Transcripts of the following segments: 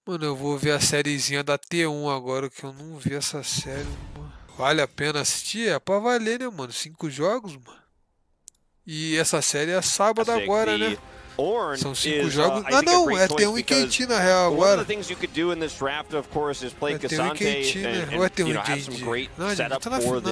Mano, eu vou ver a sériezinha da T1 agora, que eu não vi essa série, mano. Vale a pena assistir? É pra valer, né, mano? 5 jogos, mano. E essa série é sábado agora, né? São 5 jogos. Ah, não, é T1 e Quentin na real agora. É T1 e Quentin, né? Ou é T1 e Quentin? Não, ele tá na final. The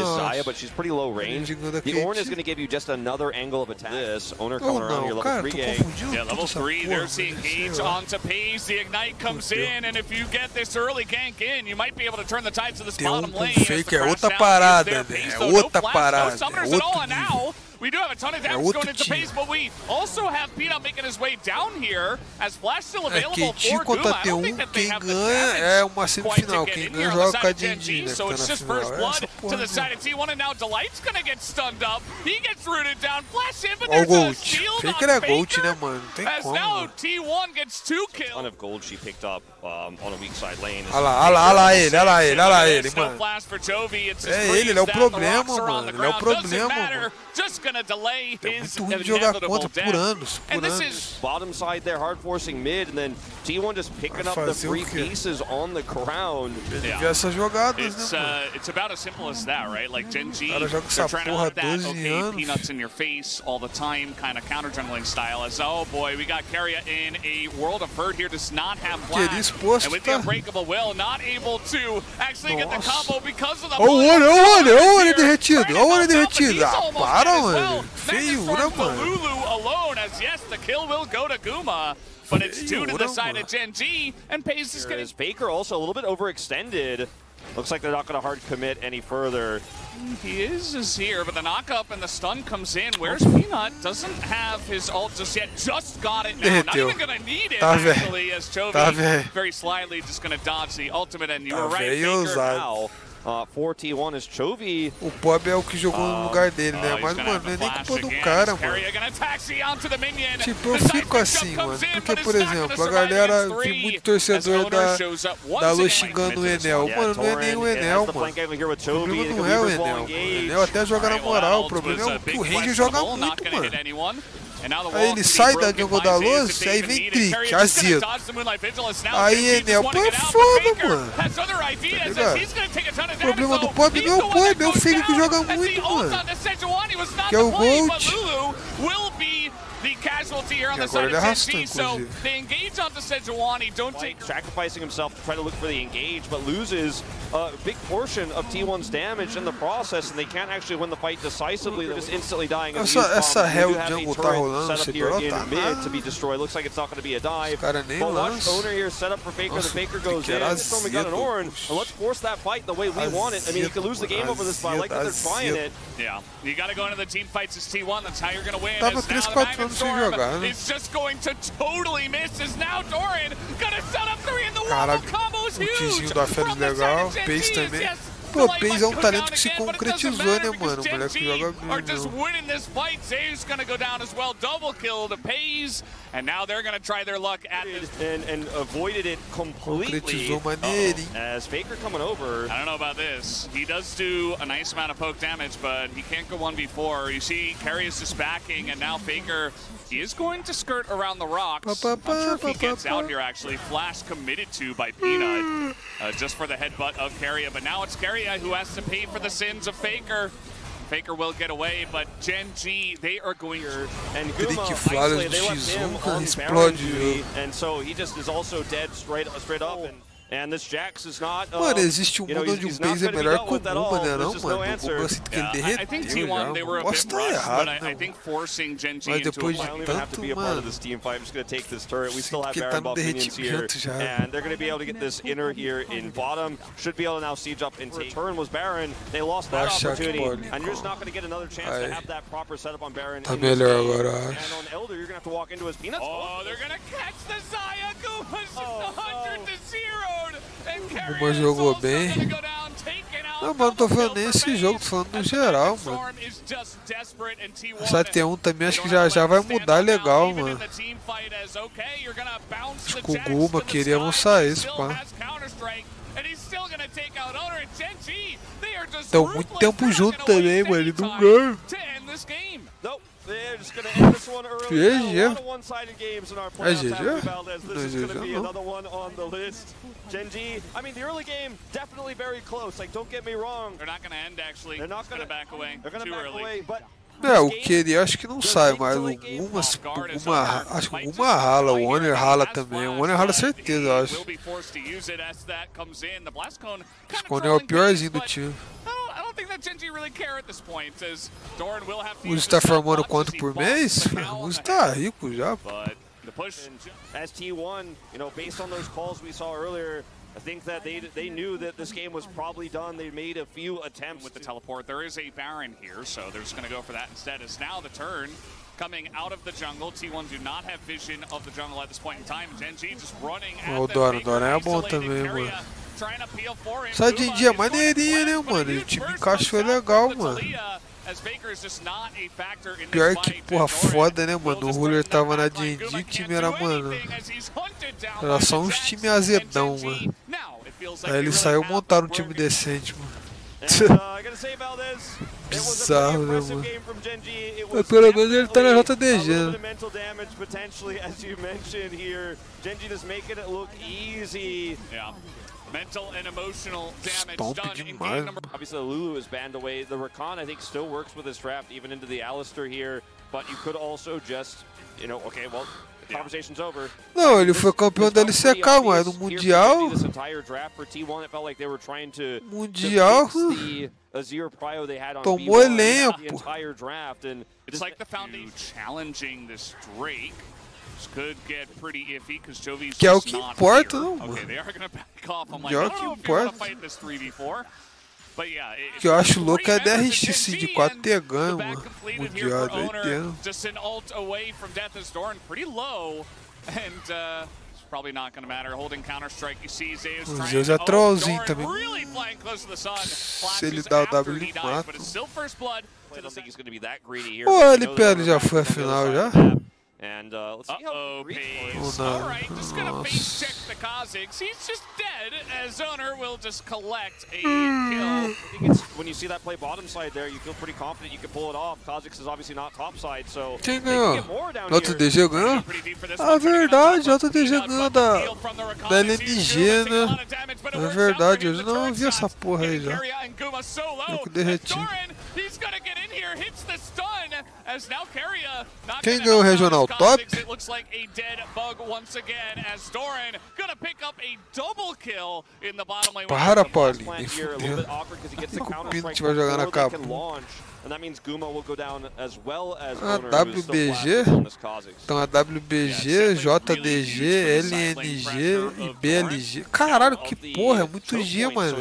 Ornn is going to give you just another angle of attack. This Owner coming around here, level 3A. Yeah, level 3, there's the engage onto Paze. The Ignite comes in, and if you get this early gank in, you might be able to turn the tides to this bottom lane. Fake é outra parada, né? É outra parada. É outro nível. We do have a ton of damage going into Paze, but we also have Peanut making his way down here as Flash still available for Guma. I don't think that they have the damage quite to get in here on the side of Gen G, so it's just first blood to the side of T1, and now Delight's gonna get stunned up. He gets rooted down, Flash in, but there's a shield on Faker, as now T1 gets 2 kills. A ton of gold she picked up on a weak side lane. Olha lá ele, mano. É ele é o problema, mano. Ele é o problema, mano. Just gonna delay his muito ruim de jogar contra por anos, Bottom side there, hard forcing mid, and then T1 just picking up the free pieces on the ground. Essas jogadas, né, it's about as simple as that, right? Like Gen G, they're trying to have that peanuts in your face all the time kind of counter jungling style. As oh boy, we got Keria in a world of hurt here, does not have flash, and with the unbreakable will, not able to actually get the combo because of the. Olha ele derretido. Para, mano. Feiura, mano. Lulu alone, as yes, the kill will go to Guma, but it's 2 to the side of Gen G, and Paze is getting. Faker also a little bit overextended. Looks like they're not going to hard commit any further. He is here, but the knock-up and the stun comes in. Where's Peanut? Doesn't have his ult just yet. Just got it now. Not even going to need it, actually, as Chovy very slyly just going to dodge the ultimate, and you were right, Faker. Now, for T1 is Chovy. O Bob é o que jogou no lugar dele, né? Mas, mano, não é nem culpa do cara, mano. Tipo, eu fico assim, mano. Porque, por exemplo, a galera, vi muito torcedor da Lu xingando o Enel. Mano, não é nem o Enel, mano. O problema não é o Enel, mano. O Enel até joga na moral. O problema é que o Ranger joga muito, mano. Aí ele sai da jungle da luz, aí vem Trick, azedo. Aí Enel, pô, é foda, mano. Tá ligado? O problema do Pop não é o Pop, é o Fake que joga muito, mano. Que é o Gold. The casualty here on the side of Gen G, so they engage onto Sejuani, don't take... Sacrificing himself to try to look for the engage, but loses a big portion of T1's damage in the process, and they can't actually win the fight decisively. They're just instantly dying. Essa Hell Jungle tá rolando, set up here in mid to be destroyed. Looks like it's not going to be a dive. But watch Owner here set up for Faker. The Faker goes in. It's only got an Ornn. And let's force that fight the way we want it. I mean, you could lose the game over this, but I like that they're trying it. Yeah, you got to go into the team fights as T1. That's how you're going to win. It's just going to totally miss. Is now Doran gonna set up 3 in the wall. Combo's huge. O da Félix legal, Pace também. Pô, Pace é um talento que se concretizou, né, mano? O moleque joga bem. Are just winning this fight. Zay's gonna go down as well. Double kill to Pace, and now they're gonna try their luck at this. And avoided it completely. As Faker coming over. I don't know about this. He does do a nice amount of poke damage, but he can't go 1v4. You see, Carry is just backing, and now Faker. He is going to skirt around the rocks. I'm not sure if he gets out here, actually. Flash committed to by Peanut, just for the headbutt of Keria. But now it's Keria who has to pay for the sins of Faker. Faker will get away, but Gen G, they are going to... And Guma, actually, they left him on Baron, and so he just is also dead straight up. And this Jax is not, mano, existe um mundo onde o Pace é melhor que o Guma, né, não, mano? O Guma, eu sinto que ele derreteu. I think T1, they were a bit rushed, but I think forcing Gen G into a I don't even have to be a part of this team fight. I'm just going to take this turret. We still have Baron buff minions here, and they're going to be able to get this inner here in bottom. Should be able to now siege up and take. Return was Baron. They lost that opportunity, and you're just not going to get another chance to have that proper setup on Baron. Tá melhor agora, and on Elder, you're going to have to walk into his Peanuts. Oh, they're going to catch the Xayah. Guma's just 100 to 0. Guma jogou bem. Não, mano, tô falando nem esse jogo, tô falando no geral, mano. Essa T1 também acho que já vai mudar legal, mano. Acho que o Guma queríamos sair, pá. Estão muito tempo junto também, mano, ele não ganha. GG. É GG? Genji, I mean, the early game definitely very close. Like, don't get me wrong. They're not going to end, actually. They're not going to back away. They're going to back away, but é, o que ele acho que não sai, mas acho que alguma rala, o Honor rala também, o Honor rala certeza, eu acho. Acho que o Honor é o piorzinho do time. O Uzi tá formando quanto por mês? O Uzi tá rico já. ST1, you know, based on those calls we saw earlier, I think that they knew that this game was probably done. They made a few attempts with the teleport. There is a Baron here, so they're just going to go for that instead. It's now the turn coming out of the jungle. T1 do not have vision of the jungle at this point in time. Genji just running at O Dora é bom também, mano. Essa Genji é maneirinha, né, mano? O time encaixou legal, mano. Pior que, porra, foda, né, mano? O Ruler tava na Genji, o time era, mano... Era só uns times azedão, mano. Aí ele saiu e montaram um time decente, mano. Bizarro, né, mano? Mas pelo menos ele tá na JDG, né? Mental and emotional damage done in game number. Obviously, the Lulu is banned away. The Rakan, I think, still works with his draft, even into the Alistar here. But you could also just, you know, okay, well, the conversation's over. Não, ele foi campeão da LCK, mas no Mundial. Mundial. Tomou lenha, pô. It's like the foundation challenging this Drake. Could get pretty iffy because Jovi's que é o que importa, não, mano. Okay, they are going to back off. I'm like, que é o que importa. Que eu acho louco é a DRX de 4T ganha, mano. Mundial doideiro. Just an ult away from death as Doran pretty low and it's probably not going to matter. Holding counter strike, you see Zeus trying. O Zeus é trollzinho também. Really flying close to the sun. Se ele dá o W, ele mata. But it's still first blood. I don't think he's going to be that greedy here. Pô, ele já foi a final já. And let's see how Paves. Alright, just gonna face check the Kha'Zix. He's just dead as Owner will just collect a kill. I think it's when you see that play bottom side there, you feel pretty confident you can pull it off. Kha'Zix is obviously not top side, so quem ganhou? Outro DG ganhou? Ah, verdade, outro DG ganhou da LNG, né? É verdade, eu não vi essa porra aí já. Eu derreti. Quem ganhou o regional top? Para, Paulinho, me fudeu. O Pino vai jogar na capa. A WBG? Então a WBG, JDG, LNG e BLG. Caralho, que porra, é muito G, mano.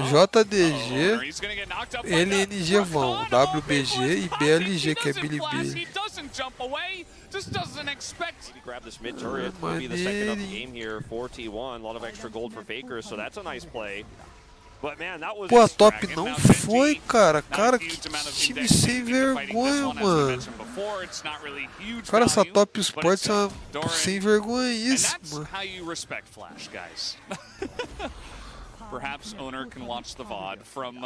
JDG, LNG vão, WBG e BLG, que é Bilibili. Pô, a top não foi, cara. Cara, que time sem vergonha, mano. Cara, essa top sports é uma sem vergonhíssima. Perhaps Owner can watch the VOD from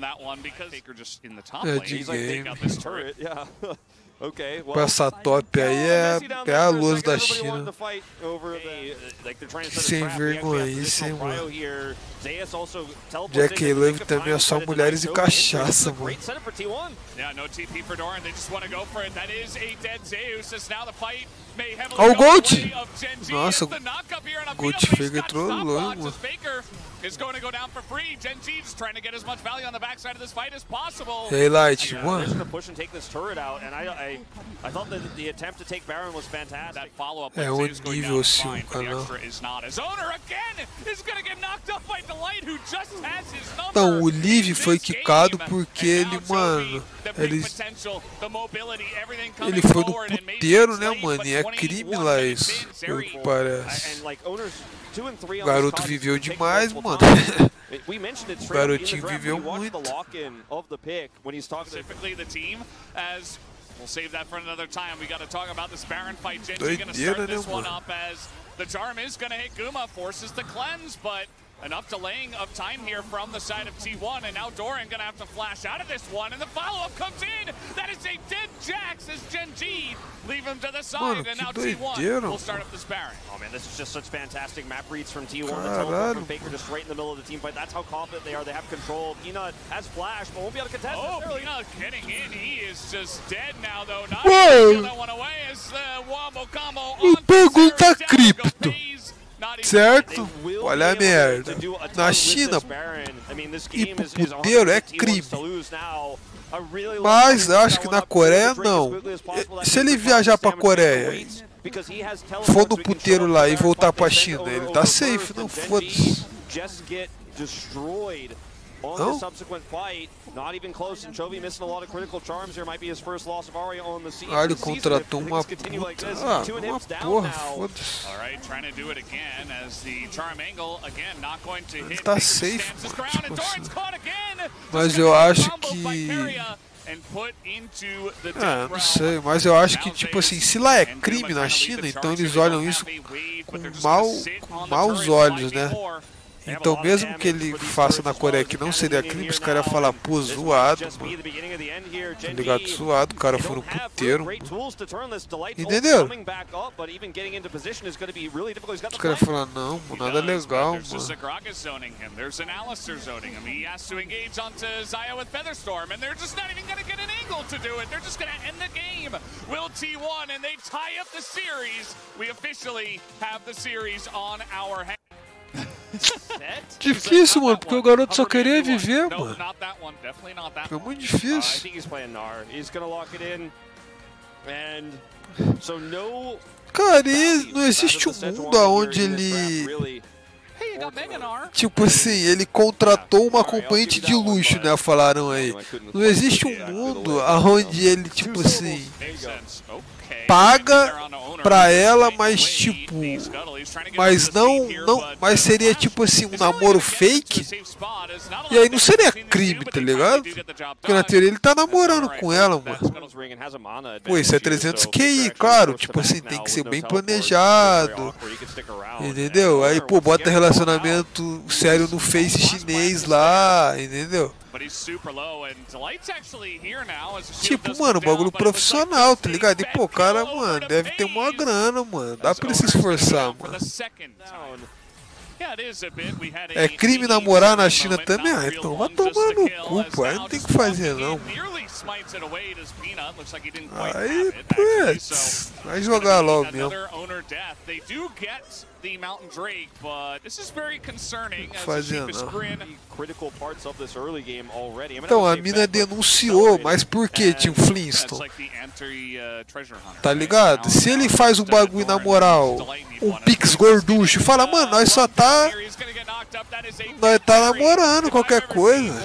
that one because Faker just in the top lane. He's like taking out this turret. Yeah. Okay, well, essa top aí é a luz da China. Sem vergonhice, hein, mano. Jack Love também é só mulheres e cachaça, mano. Olha o Gold! Nossa, o Gold Faker trollou, mano. Is going to go down for free. Genji just trying to get as much value on the backside of this fight as possible. Hey, Light, they're just going to push and take this turret out, and I thought that the attempt to take Baron was fantastic. That follow-up é is going down fine, but canal. the extra is not. As Owner again is going to get knocked up by Delight, who just has his number. Então, o Liv foi quicado porque ele, mano, ele foi no puteiro, né, mano? E é crime lá isso, pelo que parece. O garoto viveu demais, mano. O garotinho viveu muito. We'll save that for another time. We got to talk about this Baron fight. Genji going to start this one up as the charm is going to hit Guma, forces the cleanse, but enough delaying of time here from the side of T1, and now Doran gonna have to flash out of this one, and the follow-up comes in. That is a dead Jax as Gen G leave him to the side, and now T1 will start up this Baron. Oh man, this is just such fantastic map reads from T1. The teleport from Faker just right in the middle of the team fight. That's how confident they are. They have control. Peanut has flash, but won't be able to contest. Oh, Peanut getting in. He is just dead now, though. Not able to that one away as the Wombo combo on pergunta cripto. Certo? Olha a merda. Na China, ir pro puteiro é crime. Mas acho que na Coreia não. Se ele viajar pra Coreia, for no puteiro lá e voltar pra China, ele tá safe, não foda-se. On the subsequent fight, not even close, and Chovy missing a lot of critical charms here. Might be his first loss of Aria on the season. Ele contratou uma puta. Porra, foda-se. All right, trying to do it again as the charm angle again not going to hit. Tá safe, mas eu acho que não sei, mas eu acho que tipo assim, se lá é crime na China, então eles olham isso com maus olhos, né? Então mesmo que ele faça na Coreia que não seria crime, os caras iam falar, pô, zoado, mano. Tá ligado? Zoado, o cara foi no puteiro, mano. Entendeu? Os caras falam, não, mano, nada legal, mano. Difícil, mano, porque o garoto só queria viver, mano. Foi muito difícil. Cara, não existe um mundo onde ele... Tipo assim, ele contratou uma acompanhante de luxo, né? Falaram aí. Não existe um mundo onde ele, tipo assim, paga pra ela, mas tipo, mas seria tipo assim um namoro fake, e aí não seria crime, tá ligado? Porque na teoria ele tá namorando com ela, mano. Pô, isso é 300 QI, claro, tipo assim, tem que ser bem planejado, entendeu? Aí, pô, bota relacionamento sério no Face chinês lá, entendeu? Tipo, mano, bagulho profissional, tá ligado? E pô, cara, mano, deve ter uma grana, mano. Dá pra ele se esforçar, mano. É crime namorar na China também? Ah, então vai tomar no cu, pô. Aí não tem o que fazer, não. Aí, putz, vai jogar logo mesmo. Fazendo. Então, a mina denunciou, mas por que, tio Flintstone? Tá ligado? Se ele faz um bagulho na moral, um pix gorducho, fala, mano, nós só tá namorando qualquer coisa.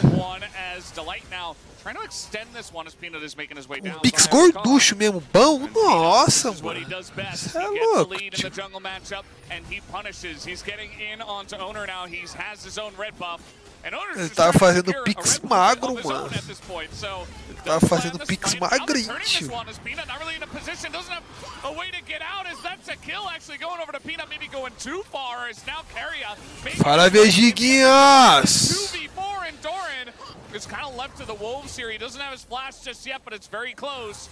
Um pix gorducho mesmo, bom? Nossa, mano. Você é louco. Ele tava fazendo pix magro, mano. Ele tava fazendo pix magrinho. Fala, Vegiguinhas!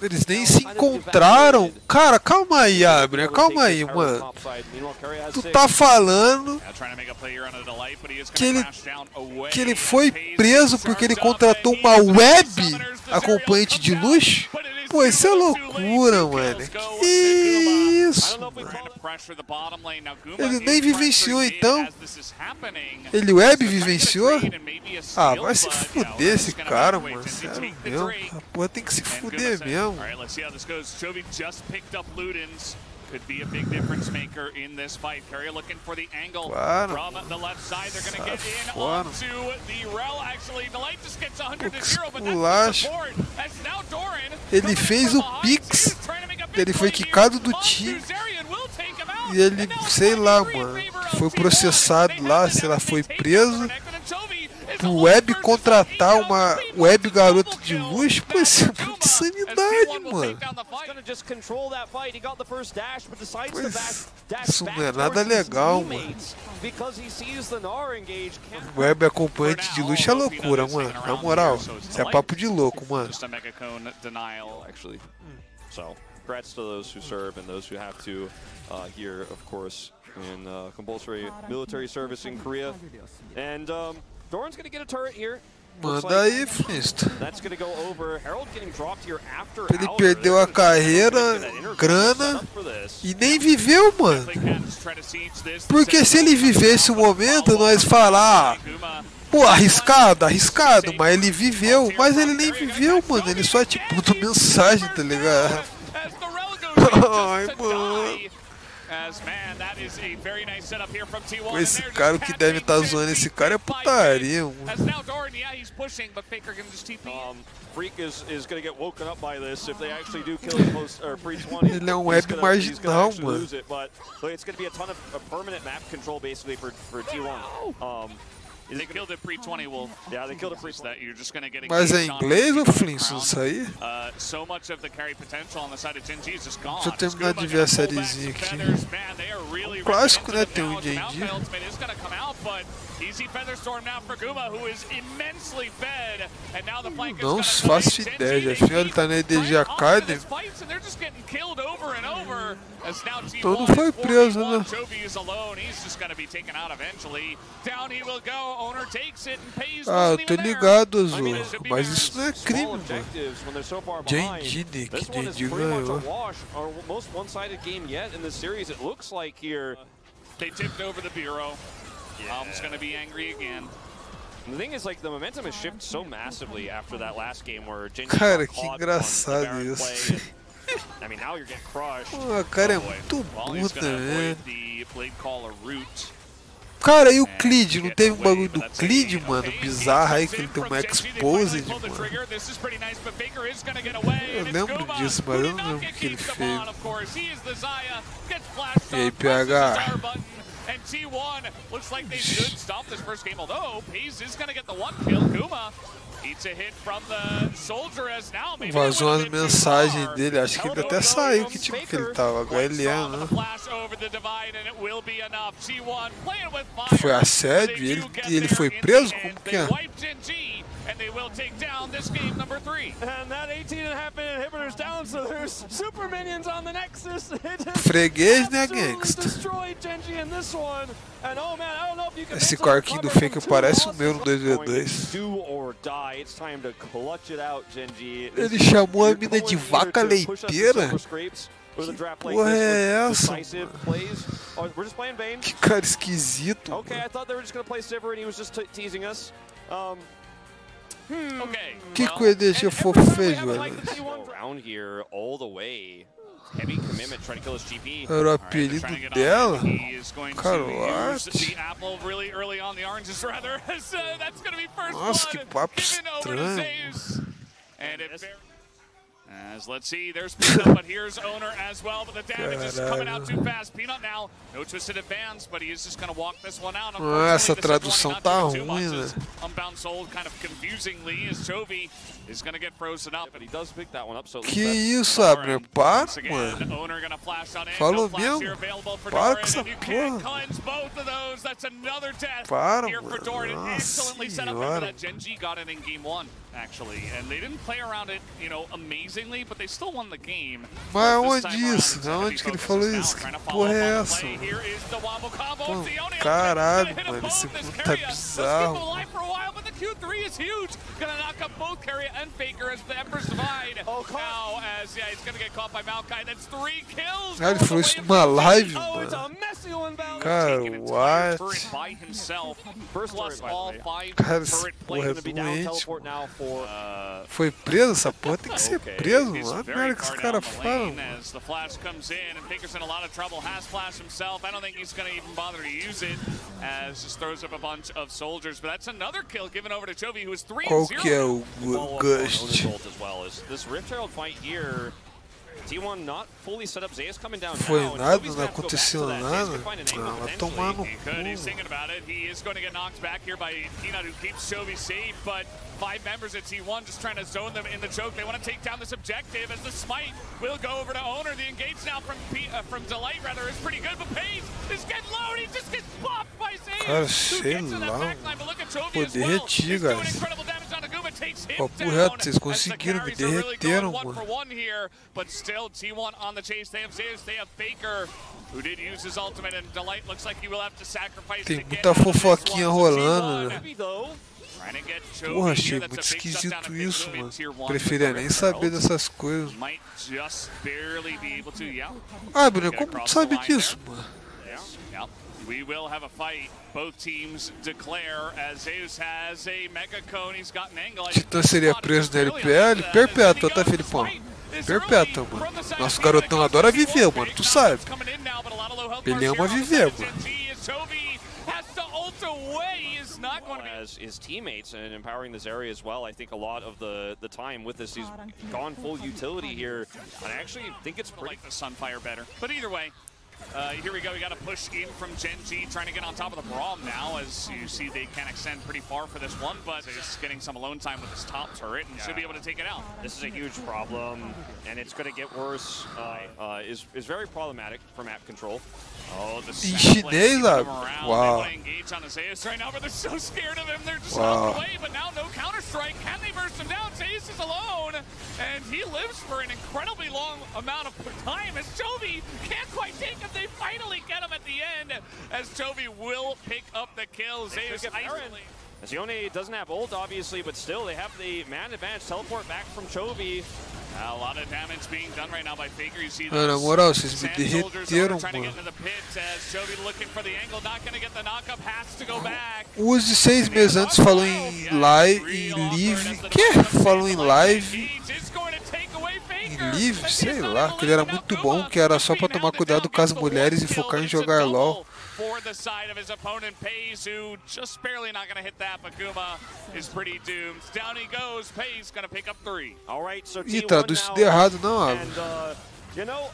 Eles nem se encontraram. Cara, calma aí, Abner. Calma aí, mano. Tu tá falando que ele foi preso porque ele contratou uma web acompanhante de luxo? Pô, isso é loucura, mano. Que isso, mano. Ele nem vivenciou, então? Ele web vivenciou? Ah, vai se fuder esse cara, mano. Sério mesmo. A porra tem que se fuder mesmo. Could be a big difference maker in this fight. Carrier looking for the angle from the left side. They're going to get in onto the Rel. Actually, the light just gets 100 to 0, but that's the support. As now Doran. Ele fez o Pix. Ele foi quicado do time. E ele, sei lá, mano, foi processado lá, sei lá, foi preso. Pro web contratar uma web garota de luxo, pô, isso é muito insanidade, mano. Isso não é nada legal, mano. Web acompanhante de luxo é loucura, mano. Na moral, isso é papo de louco, mano. So, congrats to those who serve and those who have to here, of course, in compulsory military service in Korea. And Doran's gonna get a turret here. Manda aí, Flintstone. Ele perdeu a carreira, grana e nem viveu, mano. Porque se ele vivesse o momento, nós falar, pô, arriscado, arriscado, mas ele viveu. Mas ele nem viveu, mano. Ele só tipo botou mensagem, tá ligado? Ai, mano. Com esse cara, o que deve estar zoando esse cara é putaria, mano. Ele é um web marginal, mano. Mas é inglês ou Flintstone isso aí? Deixa eu terminar de ver a sériezinha aqui. O clássico, né? Tem um dia em dia. Não faço ideia, afinal ele tá na EDG Academy. Então não foi preso, né? Ah, eu tô ligado, Azul. Mas isso não é crime, mano. JD, que JD ganhou. Alm's gonna be angry again. The thing is, like, the momentum has shifted so massively after that last game where cara, que engraçado isso. I mean, now you're getting crushed. Pô, cara é muito burro também. Cara, e o Clid? Não teve um bagulho do Clid, mano? Bizarro aí que ele tem uma exposed, mano. Eu lembro disso, mas eu não lembro o que ele fez. E aí, PH? And T1 looks like they should stop this first game, although Paze is going to get the one kill. Kuma eats a hit from the soldier as now. Vazou as mensagens dele, acho que ele até saiu. Que tipo que ele tava? HLM, né? Foi assédio e ele foi preso? Como que é? And they will take down this game number 3. And that 18.5 minute inhibitor's down, so there's super minions on the Nexus. Freguês, né, gangsta? Esse quarquinho do Faker parece o meu no 2v2. Ele chamou a mina de vaca leiteira? Que porra é essa, mano? Que cara esquisito, mano. Que coisa deixa fofo feijão, velho. Era o apelido dela? Caroarte? Nossa, que papo estranho. As let's see, there's Peanut, but here's Owner as well, but the damage is coming out too fast. Peanut now, no twisted advance, but he is just going to walk this one out. Essa tradução tá ruim, né? Unbound soul kind of confusingly as Chovy is going to get frozen up, but he does pick that one up. So que isso, Abner? Para, mano. Owner going to flash on in. Falou mesmo? Para com essa porra. Para, mano. Nossa senhora. Genji got it in game 1, actually, and they didn't play around it, you know, amazingly, but they still won the game. Mas onde isso? Aonde que ele falou isso? Que porra é essa? Pô, caralho, mano, esse mundo tá bizarro. Q3 is huge. Gonna knock up both Carrier and Faker as the Embers divide. Oh, now as yeah, he's gonna get caught by Maokai. That's 3 kills. Cara, ele falou isso numa live, mano. Cara, what? Cara, esse porra é doente. Foi preso essa porra? Tem que ser preso, mano. Olha a merda que os caras falam. As the flash comes in and Faker's in a lot of trouble. Has flash himself. I don't think he's gonna even bother to use it. As just throws up a bunch of soldiers. But that's another kill given over to Chovy, who is 3-0. Qual que é o Gust? This Rift Herald fight here T1 not fully set up. Zeus coming down. Foi nada, não aconteceu nada. Ah, vai tomar no cu. He's thinking about it. He is going to get knocked back here by Peanut, who keeps Chovy safe, but 5 members at T1 just trying to zone them in the choke. They want to take down this objective as the smite will go over to Owner. The engage now from Delight rather is pretty good, but Paze is getting low and he just gets popped by Zeus. Cara, sei lá. Pô, derreti, guys. Papo reto, vocês conseguiram, me derreteram, mano. But still, T1 on the chase. They have Zeus, they have Faker, who did use his ultimate, and Delight looks like he will have to sacrifice. Tem muita fofoquinha rolando, né? Porra, achei muito esquisito isso, mano. Preferia nem saber dessas coisas. Ah, Bruno, como tu sabe disso, mano? We will have a fight. Both teams declare as Zeus has a mega cone. He's got an angle. Titã seria preso na LPL? Perpétua, tá, Felipão? Perpétua, mano. Nosso garotão adora viver, mano. Tu sabe. Ele ama viver, mano. As his teammates and empowering this area as well. I think a lot of the time with this, he's gone full utility here. And I actually think it's pretty like the Sunfire better. But either way, here we go. We got a push in from Gen.G trying to get on top of the Braum now. As you see, they can extend pretty far for this one, but he's getting some alone time with his top turret and should be able to take it out. This is a huge problem, and it's going to get worse. Is very problematic for map control. Oh, the chinês, wow. Engage on Zeus right now, but they're so scared of him. They're just out away, but now no counter strike. Can they burst him down? Zeus is alone, and he lives for an incredibly long amount of time as Chovy can't quite take him. They finally get him at the end, as Chovy will pick up the kill. Zeus isolating. Zione doesn't have ult, obviously, but still they have the man advantage. Teleport back from Chovy. A lot of damage being done right now by Faker. You see na moral, vocês me derreteram, mano. O Uzi 6 meses antes falou em live, que? Falou em live, em live, sei lá, que ele era muito bom, que era só pra tomar cuidado com as mulheres e focar em jogar LOL. For the side of his opponent, Paze, who just barely not going to hit that, but Guma is pretty doomed. Down he goes. Paze going to pick up 3. All right, so Ih, traduz tudo errado, não, you know,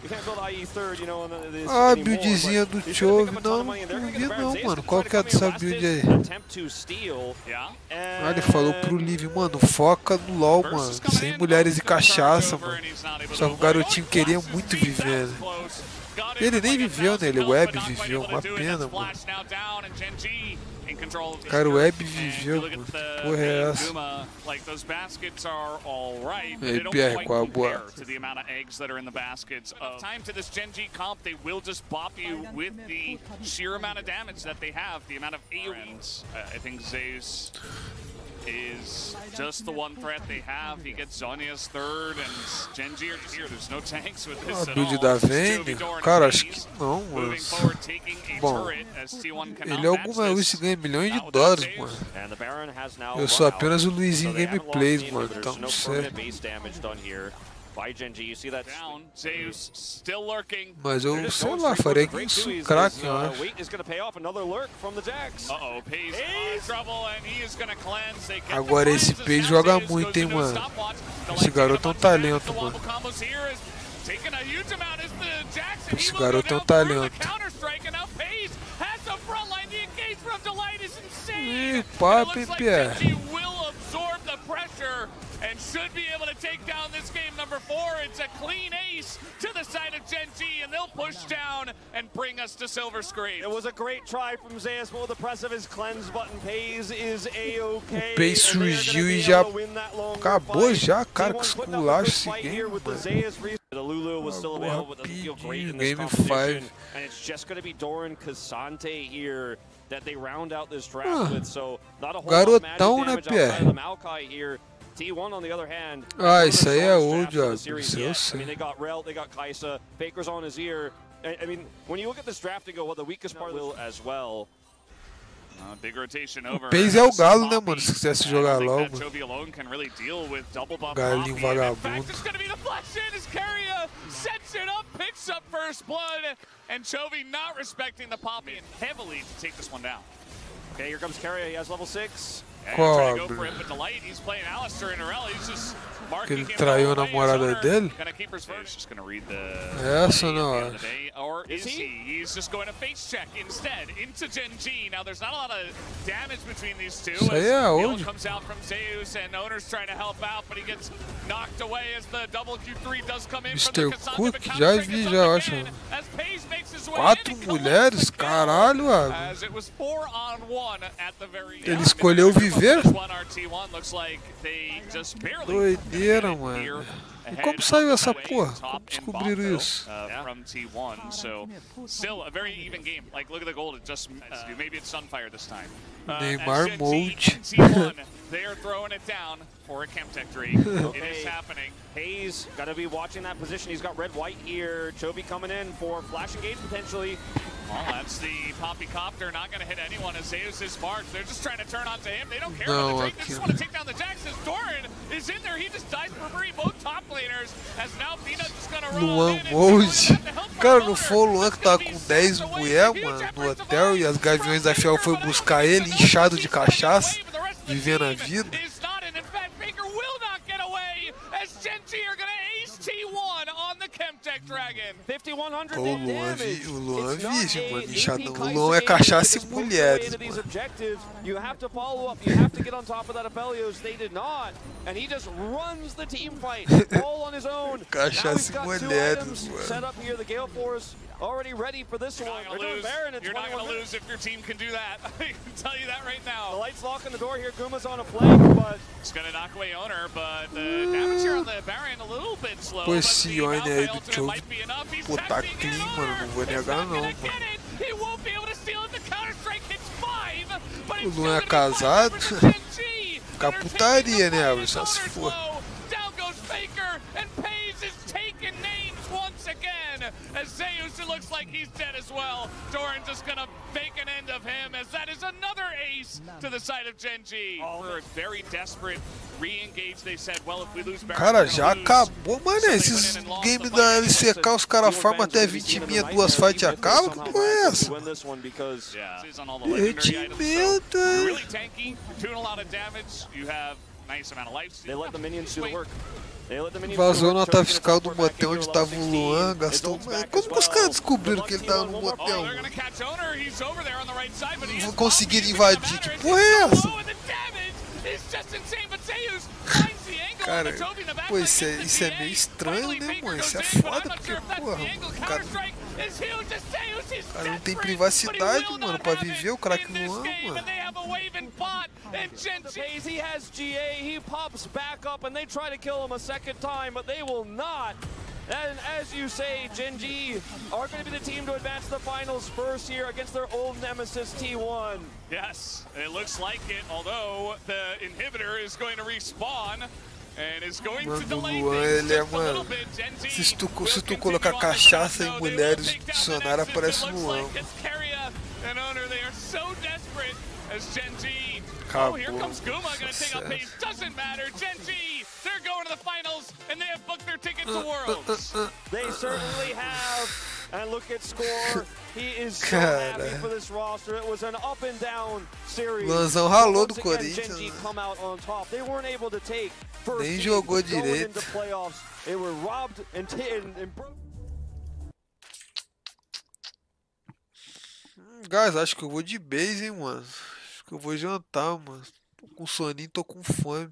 you can't build IE third, you know, ah, buildzinha do Chovy, não vi não, mano. Qual que é dessa build aí? Ah, ele falou pro Liv, mano, foca no LoL, mano. Sem mulheres e cachaça, mano. Só que o garotinho queria muito viver, né? Ele nem viveu, né? Ele web viveu, uma pena, mano. Cara, o web viveu, mano. Porra é essa? Ei, PR, qual a boa? Time to this Gen.G comp, they will just bop you with the sheer amount of damage that they have, the amount of AoEs. I think Zeus is just the one threat they have. He gets Zonya's third, and Gen.G are just here. There's no tanks with this at build all. da Vayne? Cara, acho que não, mano. Bom, ele é alguma luz e ganha milhões de dólares, mano. Eu sou apenas o Luizinho Gameplays, mano, então não sei. Mas eu, sei lá, faria que um crack, eu acho. Agora esse Paze joga muito, hein, mano. Esse garoto é um talento, mano. Esse garoto é um talento. Ih, papo, hein, Pierre. And should be able to take down this game number 4. It's a clean ace to the side of Gen.G, and they'll push down and bring us to silver screen. It was a great try from Zeus, but with the press of his cleanse button, Paze is A-OK. O Paze surgiu e já acabou já, cara, com esculacho esse game, mano. The Lulu was still available, but doesn't feel great in this competition. And it's just going to be Doran Cassante here that they round out this draft with, so not a whole lot of magic damage outside of the Maokai here. T1 on the other hand. Ah, isso aí é old, isso eu sei. I mean, they got Rel, they got Kaisa, Faker's on his ear. I mean, when you look at this draft and go, well, the weakest part will as well. Big rotation over. Paze é o galo, né, mano? Se quisesse jogar LOL, mano. Galinho vagabundo. And Chovy not respecting the poppy and heavily to take this one down. Okay, here comes Carrier. He has level 6. Qual? Go for it, but Delight, he's playing Alistair in Rel. He's just Que ele traiu a namorada dele? Essa não é. Or is he? He's just going to face check instead into Gen G. Now there's not a lot of damage between these two. Isso aí é onde? Comes out from Zeus and Owner's trying to help out, but he gets knocked away as the double Q3 does come in. Mr. Cook, já vi, já acho. 4 mulheres? Caralho, ele escolheu viver? Doideira, mano. E como saiu essa porra? Como descobriram isso? From T1, so still a very even game. Like, look at the gold. It just maybe it's Sunfire this time. Neymar mode. They are throwing it down for a Chemtech Drake. It is happening. Hayes gotta be watching that position. He's got red-white here. Chovy coming in for flash engage potentially. Well, that's the Poppy Copter, not going to hit anyone as Zeus is marked. They're just trying to turn onto him. They don't care about the Drake. They just want to take down the Jax. As Doran is in there, he just dies for free. Both top laners. As now Peanut is going to roll in. Cara, não foi o Luan que tá com 10 mulher, mano, no hotel e as gaviões da Fiel foi buscar ele, inchado de cachaça, vivendo a vida. Pô, o Luan virgem, mano, inchadão. O Luan é cachaça e mulheres, mano. Cachaça e mulheres, mano. Already ready for this one. You're not going to lose if your team can do that. I can tell you that right now. The lights locking the door here. Guma's on a flank, but it's going to knock away Owner, but the damage here on the Baron a little bit slow. Pô, esse Yone aí do Jogo, pô, tá clean, mano. Não vou negar não, mano. O Luan é casado. Fica putaria, né, Abel? Só se for. As Zeus, it looks like he's dead as well. Doran just gonna make an end of him as that is another ace to the side of Gen G. For a very desperate re-engage, they said, well, if we lose Baron, cara, já acabou, mano. Esses games da LCK, os caras farmam até 20 mil, 2 fights e acabam? Que porra é essa? Derretimento, really tanky, doing a lot of damage. You have nice amount of life. They let the minions do the work. Vazou a nota fiscal do motel onde tava o Luan, gastou. Como os caras descobriram que ele tava no motel? Não conseguiram invadir, que porra é essa? Cara, pô, isso é meio estranho, né, mano? Isso é foda, porque, porra, o cara não tem privacidade, mano, pra viver o craque Luan, mano. He has GA, he pops back up and they try to kill him a second time, but they will not. And as you say, Gen G are going to be the team to advance to the finals first here against their old nemesis T1. Yes, it looks like it, although the inhibitor is going to respawn. Mano, o Luan, ele é, mano, se tu colocar cachaça em mulheres no dicionário, aparece no Luan. Oh, here comes Guma, gonna take up pace. Doesn't matter. Gen G, they're going to the finals, and they have booked their ticket to Worlds. They certainly have. And look at Score. He is so happy for this roster. It was an up and down series. Luanzão ralou do Corinthians. Come out on top. They weren't able to take first nem jogou direito. Into playoffs. They were robbed and broke. Guys, acho que eu vou de base, hein, mano. Acho que eu vou jantar, mano. Tô com soninho, tô com fome.